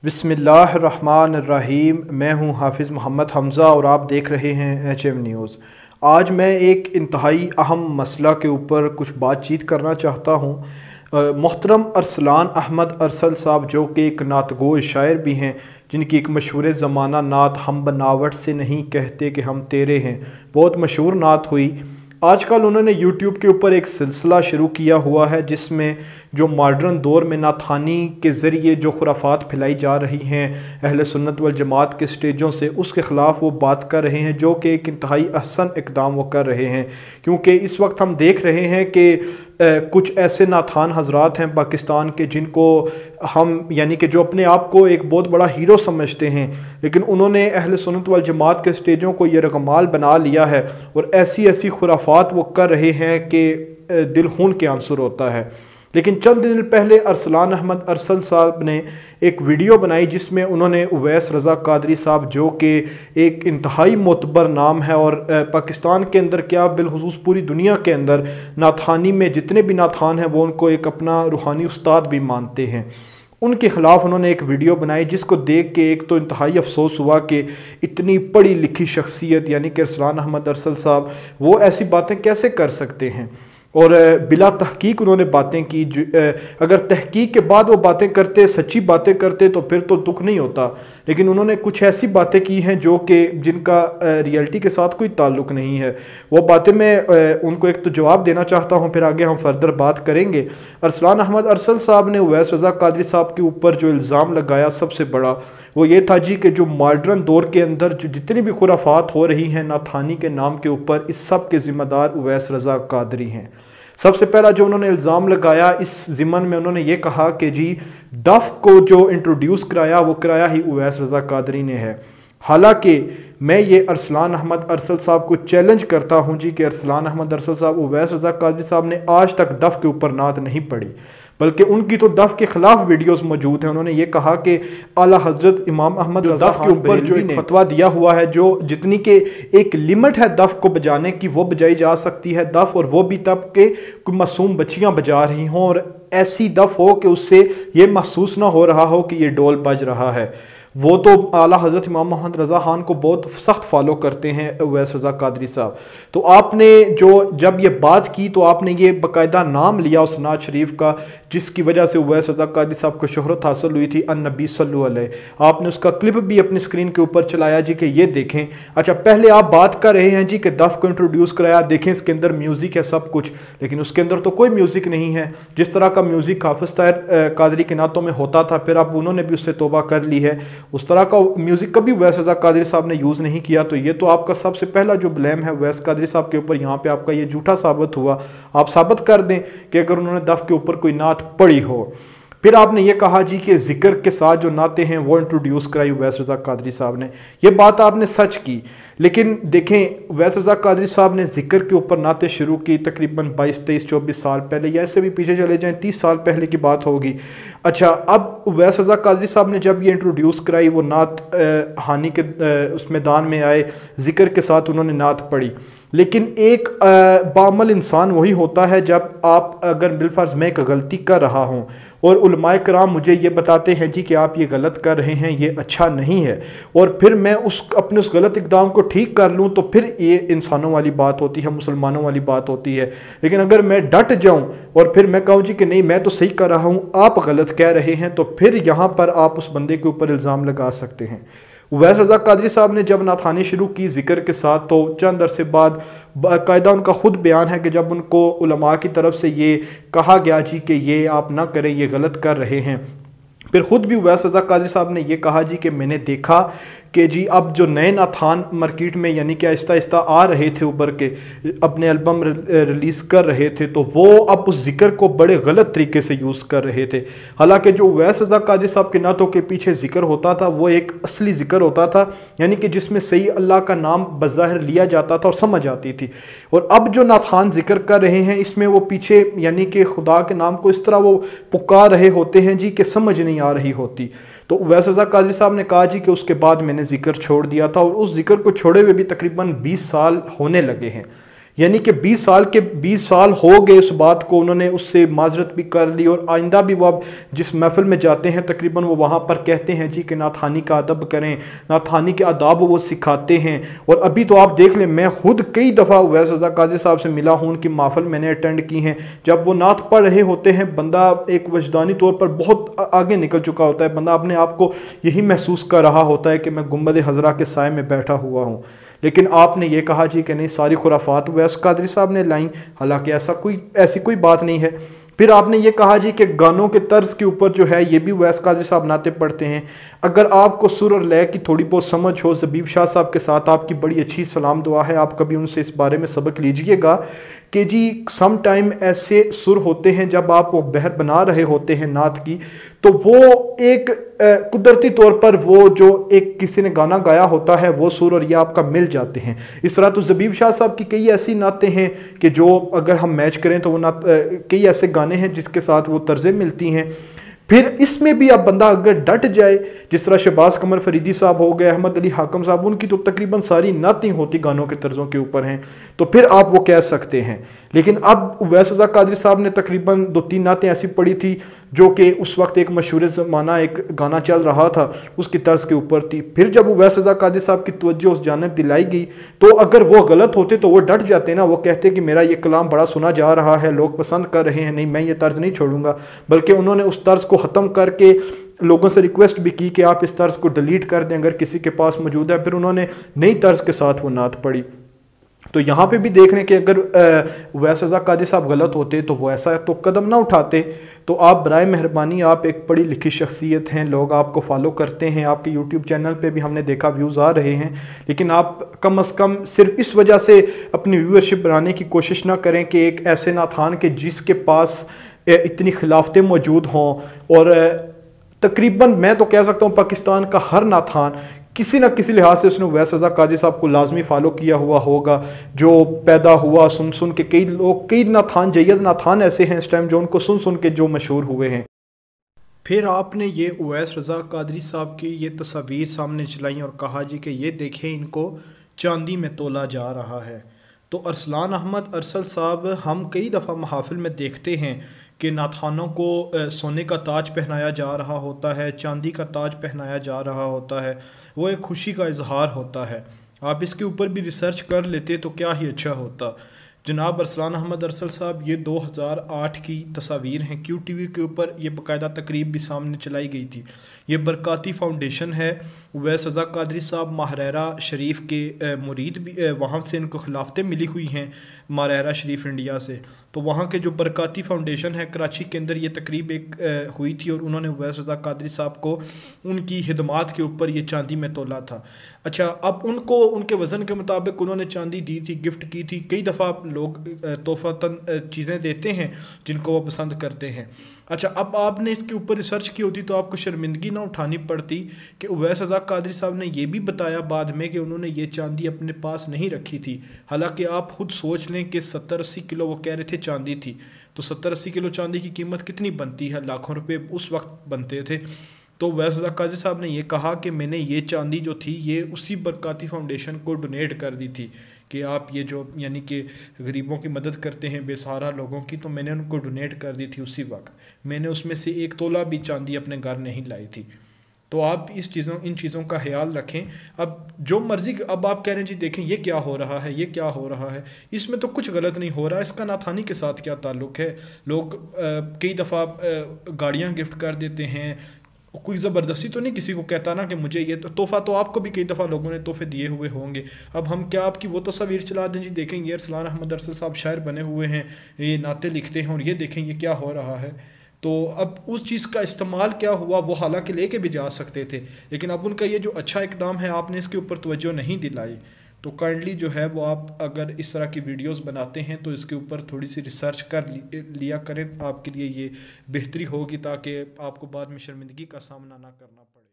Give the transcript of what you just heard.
बिस्मिल्लाह अर्रहमान अर्रहीम। मैं हूं हाफिज़ मोहम्मद हमज़ा और आप देख रहे हैं HM न्यूज़। आज मैं एक इंतहाई अहम मसला के ऊपर कुछ बातचीत करना चाहता हूं। मोहतरम अरसलान अहमद अरसल साहब, जो कि एक नातगो शायर भी हैं, जिनकी एक मशहूर ज़माना नात हम बनावट से नहीं कहते कि हम तेरे हैं, बहुत मशहूर नात हुई। आजकल उन्होंने YouTube के ऊपर एक सिलसिला शुरू किया हुआ है जिसमें जो मॉडर्न दौर में नाथानी के ज़रिए जो खुराफात फैलाई जा रही हैं अहले सुन्नत वल जमात के स्टेजों से, उसके ख़िलाफ़ वो बात कर रहे हैं, जो कि एक इंतहाई अहसन इक़दाम वो कर रहे हैं। क्योंकि इस वक्त हम देख रहे हैं कि कुछ ऐसे नाथान हजरात हैं पाकिस्तान के जिनको हम यानी कि जो अपने आप को एक बहुत बड़ा हीरो समझते हैं, लेकिन उन्होंने अहले सुन्नत वल जमात के स्टेजों को ये रगमाल बना लिया है और ऐसी ऐसी खुराफात वो कर रहे हैं कि दिल खून के आंसर होता है। लेकिन चंद दिन पहले अरसलान अहमद अरसल साहब ने एक वीडियो बनाई जिसमें उन्होंने उवैस रज़ा कादरी साहब, जो कि एक इंतहाई मोतबर नाम है और पाकिस्तान के अंदर क्या बिलखुसूस पूरी दुनिया के अंदर नाथानी में जितने भी नाथान हैं वो उनको एक अपना रूहानी उस्ताद भी मानते हैं, उनके ख़िलाफ़ उन्होंने एक वीडियो बनाई जिसको देख के एक तो इंतहाई अफसोस हुआ कि इतनी पढ़ी लिखी शख्सियत यानी कि अरसलान अहमद अरसल साहब वो ऐसी बातें कैसे कर सकते हैं। और बिला तहकीक उन्होंने बातें की। अगर तहकीक के बाद वो बातें करते, सच्ची बातें करते, तो फिर तो दुख नहीं होता, लेकिन उन्होंने कुछ ऐसी बातें की हैं जो कि जिनका रियलिटी के साथ कोई ताल्लुक़ नहीं है। वो बातें मैं उनको एक तो जवाब देना चाहता हूँ, फिर आगे हम फर्दर बात करेंगे। अरसलान अहमद अरसल साहब ने उवैस रज़ा कादरी साहब के ऊपर जो इल्ज़ाम लगाया सबसे बड़ा वो ये था जी कि जो मॉडर्न दौर के अंदर जो जितनी भी खुराफात हो रही हैं नाथानी के नाम के ऊपर, इस सब के ज़िम्मेदार उवैस रज़ा कादरी हैं। सबसे पहला जो उन्होंने इल्ज़ाम लगाया इस ज़िमन में, उन्होंने ये कहा कि जी दफ़ को जो इंट्रोड्यूस कराया वो कराया ही उवैस रज़ा कादरी ने है। हालांकि मैं ये अरसलान अहमद अरसल साहब को चैलेंज करता हूँ जी कि अरसलान अहमद अरसल साहब, उवैस रज़ा कादरी साहब ने आज तक दफ़ के ऊपर नात नहीं पढ़ी, बल्कि उनकी तो दफ़ के ख़िलाफ़ वीडियोस मौजूद हैं। उन्होंने ये कहा कि आला हज़रत इमाम अहमद रज़ा के ऊपर जो एक फतवा दिया हुआ है, जो जितनी के एक लिमिट है दफ़ को बजाने की वो बजाई जा सकती है दफ़, और वो भी तब के कोई मासूम बच्चियाँ बजा रही हों और ऐसी दफ़ हो कि उससे ये महसूस ना हो रहा हो कि ये डोल बज रहा है। वो तो आला हज़रत इमाम मोहम्मद रज़ा खान को बहुत सख्त फॉलो करते हैं उवैस रज़ा कादरी साहब। तो आपने जो जब ये बात की तो आपने ये बाकायदा नाम लिया उस नात शरीफ का जिसकी वजह से उवैस रज़ा कादरी साहब को शोहरत हासिल हुई थी, अन नबी सल्लल्लाहु अलैहि। आपने उसका क्लिप भी अपनी स्क्रीन के ऊपर चलाया जी कि ये देखें। अच्छा, पहले आप बात कर रहे हैं जी कि दफ़ को इंट्रोड्यूस कराया, देखें इसके अंदर म्यूज़िक है सब कुछ, लेकिन उसके अंदर तो कोई म्यूज़िक नहीं है। जिस तरह का म्यूज़िक हाफिज़ ताहिर कादरी के नातों में होता था, फिर अब उन्होंने भी उससे तौबा कर ली है, उस तरह का म्यूज़िक कभी उवैस रज़ा कादरी साहब ने यूज़ नहीं किया। तो ये तो आपका सबसे पहला जो ब्लेम है उवैस कादरी साहब के ऊपर, यहाँ पे आपका ये झूठा साबित हुआ। आप साबित कर दें कि अगर उन्होंने दफ़ के ऊपर कोई नात पढ़ी हो। फिर आपने ये कहा जी कि ज़िक्र के साथ जो नाते हैं वो इंट्रोड्यूस कराई उवैस रज़ा कादरी साहब ने, ये बात आपने सच की, लेकिन देखें उवैस रज़ा कादरी साहब ने ज़िक्र के ऊपर नाते शुरू की तकरीबन 22, 23, 24 साल पहले, या ऐसे भी पीछे चले जाएं 30 साल पहले की बात होगी। अच्छा, अब उवैस रज़ा कादरी साहब ने जब ये इंट्रोड्यूस कराई, वो नात हानि के उस मैदान में आए, ज़िक्र के साथ उन्होंने नात पढ़ी, लेकिन एक बामल इंसान वही होता है जब आप अगर बिलफर्ज मैं एक गलती कर रहा हूँ और उलमाए कराम मुझे ये बताते हैं जी कि आप ये गलत कर रहे हैं, ये अच्छा नहीं है, और फिर मैं अपने उस गलत इक़दाम को ठीक कर लूँ, तो फिर ये इंसानों वाली बात होती है, मुसलमानों वाली बात होती है। लेकिन अगर मैं डट जाऊँ और फिर मैं कहूँ जी कि नहीं मैं तो सही कर रहा हूँ, आप गलत कह रहे हैं, तो फिर यहाँ पर आप उस बंदे के ऊपर इल्ज़ाम लगा सकते हैं। उवैस रज़ा कादरी साहब ने जब नाथानी शुरू की ज़िक्र के साथ, तो चंद अरसे बाद बाकायदा उनका ख़ुद बयान है कि जब उनको उलमा की तरफ से ये कहा गया जी कि ये आप ना करें, ये गलत कर रहे हैं, फिर ख़ुद भी उवैस रज़ा कादरी साहब ने ये कहा जी कि मैंने देखा कि जी अब जो नए नाथान मार्केट में यानी कि आहिस्ता आहिस्ता आ रहे थे, उभर के अपने एल्बम रिलीज़ कर रहे थे, तो वो अब उस ज़िक्र को बड़े गलत तरीके से यूज़ कर रहे थे। हालांकि जो उवैस रज़ा कादरी साहब के नातों के पीछे ज़िक्र होता था वो एक असली ज़िक्र होता था, यानी कि जिसमें सही अल्लाह का नाम बज़ाहिर लिया जाता था और समझ आती थी। और अब जो नाथान ज़िक्र कर रहे हैं इसमें वो पीछे यानी कि खुदा के नाम को इस तरह वो पुकार रहे होते हैं जी कि समझ नहीं आ रही होती। तो उवैस रज़ा कादरी साहब ने कहा जी कि उसके बाद मैंने ज़िक्र छोड़ दिया था, और उस ज़िक्र को छोड़े हुए भी तकरीबन 20 साल होने लगे हैं। یعنی کہ 20 سال ہو گئے اس بات کو، انہوں نے اس سے معذرت بھی کر لی، اور آئندہ بھی وہ اب جس محفل میں جاتے ہیں تقریباً وہ وہاں پر کہتے ہیں جی کہ نعت خوانی کا ادب کریں، نعت خوانی کے آداب وہ سکھاتے ہیں۔ اور ابھی تو آپ دیکھ لیں، میں خود کئی دفعہ اویس رضا قادری صاحب سے ملا ہوں، ان کی محفل میں نے اٹینڈ کی ہیں، جب وہ نعت پڑھ رہے ہوتے ہیں بندہ ایک وجدانی طور پر بہت آگے نکل چکا ہوتا ہے، بندہ اپنے آپ کو یہی محسوس کر رہا ہوتا ہے کہ میں گنبد خضرا کے سائے میں بیٹھا ہوا ہوں۔ لیکن آپ نے یہ کہا جی کہ نہیں، ساری خرافات اویس قادری صاحب نے لائیں، حالانکہ ایسی کوئی بات نہیں ہے۔ پھر آپ نے یہ کہا جی کہ گانوں کے طرز کے اوپر جو ہے یہ بھی اویس قادری صاحب نعتیں پڑھتے ہیں۔ اگر آپ کو سر اور لے کی تھوڑی بہت سمجھ ہو، زبیب شاہ صاحب کے ساتھ آپ کی بڑی اچھی سلام دعا ہے، آپ کبھی ان سے اس بارے میں سبق لیجئے گا کہ جی سم ٹائم ایسے سر ہوتے ہیں جب آپ وہ بہر بنا رہے ہوتے ہیں نعت کی، تو وہ ایک قدرتی طور پر وہ جو ایک کسی نے گانا گایا ہوتا ہے وہ سر اور یہ آپ کا مل جاتے ہیں۔ اس طرح تو زبیب شاہ صاحب کی کئی ایسی نعتیں ہیں کہ جو اگر ہم میچ کریں تو وہ کئی ایسے گانے ہیں جس کے ساتھ وہ طرزیں ملتی ہیں۔ پھر اس میں بھی اب بندہ اگر ڈٹ جائے، جس طرح شہباز قمر فریدی صاحب ہو گئے، احمد علی حاکم صاحب، ان کی تو تقریباً ساری نعتیں ہوتی گانوں کے طرزوں کے اوپر ہیں، تو پھر آپ وہ کہہ سکتے ہیں۔ لیکن اب اویس رضا قادری صاحب نے تقریباً 2-3 نعتیں ایسی پڑھی تھی جو کہ اس وقت ایک مشہور زمانہ ایک گانا چل رہا تھا اس کی طرز کے اوپر تھی۔ پھر جب اویس رضا قادری صاحب کی توجہ اس جانب دلائی گئی تو اگر وہ غلط ہوتے تو وہ ڈٹ جاتے نا، وہ کہتے کہ میرا یہ کلام بڑا سنا جا رہا ہے، لوگ پسند کر رہے ہیں، نہیں میں یہ طرز نہیں چھوڑوں گا، بلکہ انہوں نے اس طرز کو ختم کر کے لوگوں سے ریکویسٹ بھی کی کہ آپ اس طرز کو ڈیلیٹ کر دیں اگر کسی کے پاس موجود ہے۔ پھر انہوں نے نئی طرز کے ساتھ وہ نعت پڑھی۔ تو یہاں پہ بھی دیکھ رہے ہیں کہ اگر اویس رضا قادری صاحب غلط ہوتے تو وہ ایسا تو قدم نہ اٹھاتے۔ تو آپ برائے مہربانی، آپ ایک پڑھی لکھی شخصیت ہیں، لوگ آپ کو فالو کرتے ہیں، آپ کے یوٹیوب چینل پہ بھی ہم نے دیکھا ویوز آ رہے ہیں، لیکن آپ کم از کم صرف اس وجہ سے اپنی ویورشپ بڑھانے کی کوشش نہ کریں کہ ایک ایسے نعت خوان کے جس کے پاس اتنی خلافتیں موجود ہوں، اور تقریباً میں تو کہہ سکتا ہوں پاکستان کا ہر نعت خوان کسی نہ کسی لحاظ سے اس نے اویس رضا قادری صاحب کو لازمی فالو کیا ہوا ہوگا، جو پیدا ہوا سن کے کئی نعت خوان، جید نعت خوان ایسے ہیں اس ٹائم جو ان کو سن کے جو مشہور ہوئے ہیں۔ پھر آپ نے یہ اویس رضا قادری صاحب کی یہ تصاویر سامنے چلائیں اور کہا جی کہ یہ دیکھیں ان کو چاندی میں تولا جا رہا ہے۔ تو ارسلان احمد ارسل صاحب، ہم کئی دفعہ محافل میں دیکھتے ہیں کہ نعت خوانوں کو سونے کا تاج پہنایا جا رہا ہوتا ہے، چاندی کا تاج پہنایا جا رہا ہوتا ہے، وہ ایک خوشی کا اظہار ہوتا ہے۔ آپ اس کے اوپر بھی ریسرچ کر لیتے تو کیا ہی اچھا ہوتا۔ جناب ارسلان احمد ارسل صاحب، یہ 2008 کی تصاویر ہیں، کیو ٹی وی کے اوپر یہ باقاعدہ تقریب بھی سامنے چلائی گئی تھی۔ یہ برکاتی فاؤنڈیشن ہے، اویس رضا قادری صاحب ماہرہ شریف کے مرید بھی، وہاں سے ان کو خلافتیں ملی ہوئی ہیں ماہرہ شریف انڈیا سے، تو وہاں کے جو برکاتی فاؤنڈیشن ہے کراچی کے اندر یہ تقریب ایک ہوئی تھی، اور انہوں نے اویس رضا قادری صاحب کو ان کی خدمات کے اوپر یہ چاندی میں تولا تھا۔ اچھا، اب ان کو ان کے وزن کے مطابق انہوں نے چاندی دی تھی، گفٹ کی تھی۔ کئی دفعہ لوگ تحفتاً چیزیں دیتے ہیں جن کو وہ پسند کرتے ہیں۔ اچھا، اب آپ نے اس کے اوپر ریسرچ کی ہوتی تو آپ کو شرمندگی نہ اٹھانی پڑتی کہ اویس رضا قادری صاحب نے یہ بھی بتایا بعد میں کہ انہوں نے یہ چاندی اپنے پاس نہیں رکھی تھی، حالانکہ آپ خود سوچ لیں کہ 70-80 کلو وہ کہہ رہے تھے چاندی تھی، تو 70-80 کلو چاندی کی قیمت کتنی بنتی ہے؟ لاکھوں روپے اس وقت بنتے تھے۔ تو اویس رضا قادری صاحب نے یہ کہا کہ میں نے یہ چاندی جو تھی یہ اسی برکاتی فاؤنڈیشن کو ڈونیٹ کر دی تھی کہ آپ یہ جو یعنی کہ غریبوں کی مدد کرتے ہیں، بے سہارا لوگوں کی، تو میں نے ان کو ڈونیٹ کر دی تھی اسی وقت، میں نے اس میں سے 1 تولہ بھی چاندی اپنے گھر نہیں لائی تھی۔ تو آپ ان چیزوں کا خیال رکھیں۔ اب جو مرضی، اب آپ کہہ رہے ہیں جی دیکھیں یہ کیا ہو رہا ہے، یہ کیا ہو رہا ہے، اس میں تو کچھ غلط نہیں ہو رہا، اس کا نعت خوانی کے ساتھ کیا تعلق ہے؟ لوگ کئی دفعہ گاڑیاں گفٹ کر دیتے ہیں، کوئی زبردستی تو نہیں کسی کو کہتا نا کہ مجھے یہ تحفہ، تو آپ کو بھی کئی دفعہ لوگوں نے تحفے دیے ہوئے ہوں گے۔ اب ہم کیا آپ کی وہ تصاویر چلا دیں جی دیکھیں یہ ارسلان احمد ارسل صاحب شاعر بنے ہوئے ہیں، یہ نعتیں لکھتے ہیں، اور یہ دیکھیں یہ کیا ہو رہا ہے؟ تو اب اس چیز کا استعمال کیا ہوا، وہ حالانکہ لے کے بھی جا سکتے تھے، لیکن اب ان کا یہ جو اچھا اقدام ہے آپ نے اس کے اوپر توجہ نہیں دلائی۔ تو کائنڈلی جو ہے وہ آپ اگر اس طرح کی ویڈیوز بناتے ہیں تو اس کے اوپر تھوڑی سی ریسرچ کر لیا کریں، آپ کے لیے یہ بہتری ہوگی تاکہ آپ کو بعد میں شرمندگی کا سامنا نہ کرنا پڑے۔